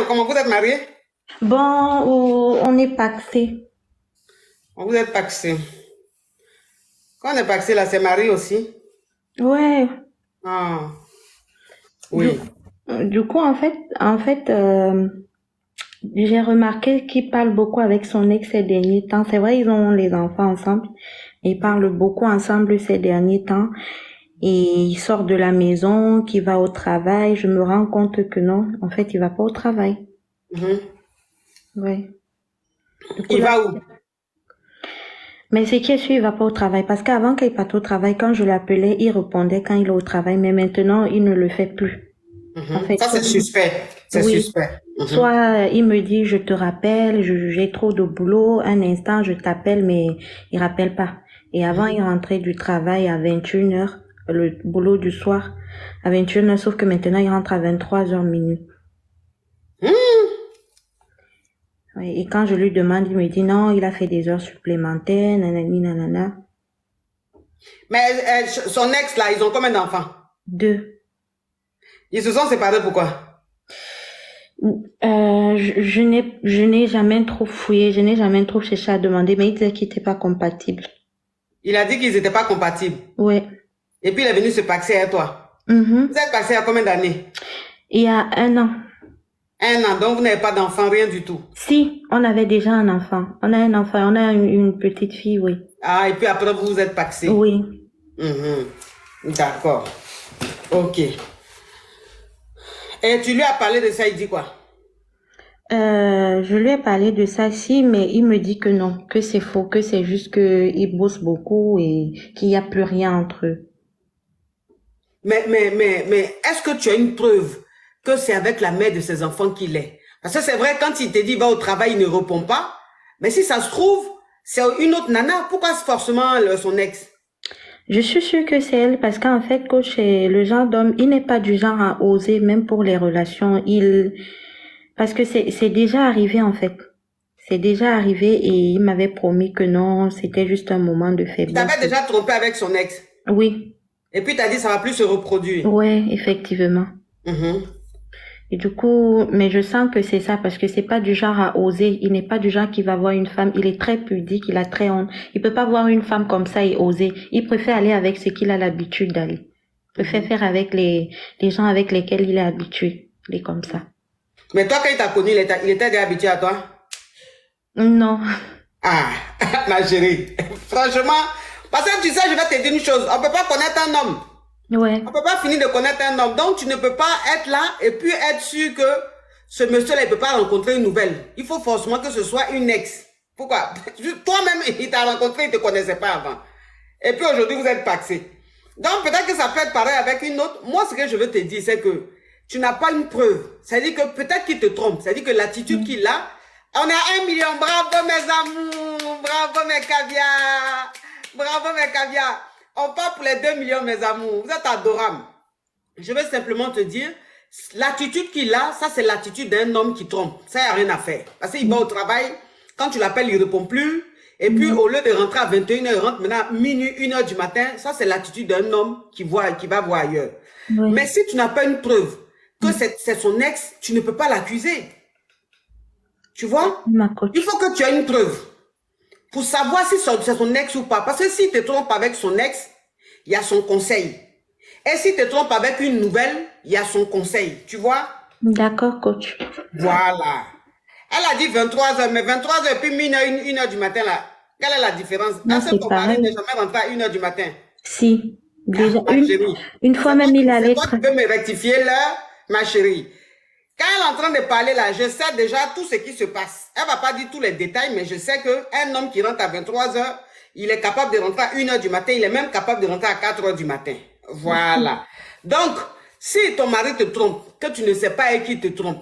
Comment vous êtes mariés? Bon, on est paxé. Vous êtes paxés. Quand on est paxé, là, c'est marié aussi. Ouais. Ah, Du, oui. du coup, en fait, j'ai remarqué qu'il parle beaucoup avec son ex ces derniers temps. C'est vrai, ils ont les enfants ensemble. Ils parlent beaucoup ensemble ces derniers temps. Et il sort de la maison, qu'il va au travail. Je me rends compte que non, en fait, il va pas au travail. Mhm. Ouais. Du coup, Il là, va où? mais c'est qui est sûr, il va pas au travail. Parce qu'avant qu'il parte au travail, quand je l'appelais, il répondait quand il est au travail. Mais maintenant, il ne le fait plus. En Mhm. fait, Ça, c'est suspect. C'est oui. suspect. Mhm. Soit il me dit, je te rappelle, j'ai trop de boulot, un instant, je t'appelle, mais il rappelle pas. Et avant, il rentrait du travail à 21 heures, le boulot du soir, à 21 heures, sauf que maintenant, il rentre à 23 heures minuit. Hmm. Ouais, et quand je lui demande, il me dit non, il a fait des heures supplémentaires, nanani, nanana. Mais son ex, là, ils ont combien d'enfants? Deux. Ils se sont séparés pourquoi? Je n'ai jamais trop fouillé, je n'ai jamais trop cherché à demander, mais il disait qu'il n'était pas compatible. Il a dit qu'ils n'étaient pas compatibles. Ouais. Et puis, il est venu se paxer à toi. Vous Mhm. êtes paxé à combien d'années? Il y a un an. Un an. Donc, vous n'avez pas d'enfant, rien du tout. Si, on avait déjà un enfant. On a un enfant, on a une petite fille, oui. Ah, et puis après, vous vous êtes paxé. Oui. Mhm. D'accord. Ok. Et tu lui as parlé de ça, il dit quoi? Je lui ai parlé de ça, si, mais il me dit que non, que c'est faux, que c'est juste qu'ils bossent beaucoup et qu'il n'y a plus rien entre eux. Mais est-ce que tu as une preuve que c'est avec la mère de ses enfants qu'il est? Parce que c'est vrai, quand il te dit va au travail, il ne répond pas. Mais si ça se trouve, c'est une autre nana. Pourquoi c'est forcément son ex? Je suis sûre que c'est elle parce qu'en fait, coach est le genre d'homme, il n'est pas du genre à oser, même pour les relations. Parce que c'est déjà arrivé en fait. C'est déjà arrivé et il m'avait promis que non, c'était juste un moment de Il faiblesse. t'avait déjà trompé avec son ex. Oui, Et puis, tu as dit ça va plus se reproduire. ouais, effectivement. Mhm. Et du coup, mais je sens que c'est ça parce que c'est pas du genre à oser. Il n'est pas du genre qui va voir une femme. Il est très pudique, il a très honte. Il peut pas voir une femme comme ça et oser. Il préfère aller avec ce qu'il a l'habitude d'aller. Il préfère faire avec les gens avec lesquels il est habitué. Il est comme ça. Mais toi, quand il t'a connu, il était déjà habitué à toi? Non. Ah, ma chérie. Franchement, parce que tu sais, je vais te dire une chose. On ne peut pas connaître un homme. Ouais. On ne peut pas finir de connaître un homme. Donc, tu ne peux pas être là et puis être sûr que ce monsieur-là, il ne peut pas rencontrer une nouvelle. Il faut forcément que ce soit une ex. Pourquoi? Toi-même, il t'a rencontré, il ne te connaissait pas avant. Et puis aujourd'hui, vous êtes paxé. Donc, peut-être que ça peut être pareil avec une autre. Moi, ce que je veux te dire, c'est que tu n'as pas une preuve. C'est-à-dire que peut-être qu'il te trompe. C'est-à-dire que l'attitude qu'il a, on a 1 million. Bravo, mes amours. Bravo, mes caviars. Bravo, mes caviars. On part pour les 2 millions, mes amours. Vous êtes adorables. Je veux simplement te dire, l'attitude qu'il a, ça, c'est l'attitude d'un homme qui trompe. Ça, il n'y a rien à faire. Parce qu'il va au travail, quand tu l'appelles, il ne répond plus. Et puis, au lieu de rentrer à 21 heures, il rentre maintenant à minuit, 1 heure du matin. Ça, c'est l'attitude d'un homme qui va voir ailleurs. Ouais. Mais si tu n'as pas une preuve que c'est son ex, tu ne peux pas l'accuser. Tu vois? Ma coach. Il faut que tu aies une preuve pour savoir si c'est son ex ou pas. Parce que s'il te trompe avec son ex, il y a son conseil. Et s'il te trompe avec une nouvelle, il y a son conseil. Tu vois? D'accord, coach. Voilà. Elle a dit 23 heures, mais 23 heures puis 1 heure du matin, là. Quelle est la différence? Non, Est-ce que c'est ton mari n'est pareil. jamais rentré à 1 heure du matin? Si. Ah, Déjà, ma chérie. une fois même, il C'est allait toi qui peux me rectifier l'heure, ma chérie. Quand elle est en train de parler là, je sais déjà tout ce qui se passe. Elle ne va pas dire tous les détails, mais je sais qu'un homme qui rentre à 23 heures, il est capable de rentrer à 1 heure du matin, il est même capable de rentrer à 4 heures du matin. Voilà. Donc, si ton mari te trompe, que tu ne sais pas avec qui te trompe,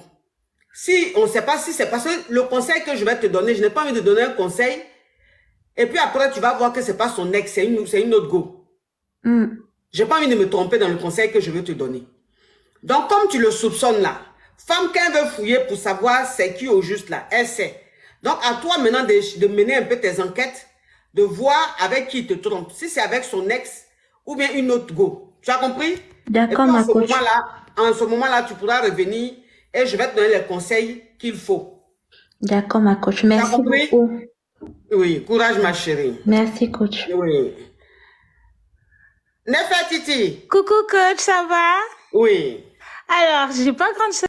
si on ne sait pas si c'est parce que le conseil que je vais te donner, je n'ai pas envie de donner un conseil, et puis après tu vas voir que ce n'est pas son ex, c'est une autre go. Mm. Je n'ai pas envie de me tromper dans le conseil que je veux te donner. Donc, comme tu le soupçonnes là, femme, qu'elle veut fouiller pour savoir c'est qui au juste là, elle sait. Donc, à toi maintenant de mener un peu tes enquêtes, de voir avec qui il te trompe. Si c'est avec son ex ou bien une autre go. Tu as compris? Et D'accord, puis, ma coach. en ce moment-là, tu pourras revenir et je vais te donner les conseils qu'il faut. D'accord, ma coach. T'as Merci compris? beaucoup. Oui, courage, ma chérie. Merci, coach. Oui. Nefertiti. Coucou coach, ça va? Oui. Alors, j'ai pas grand chose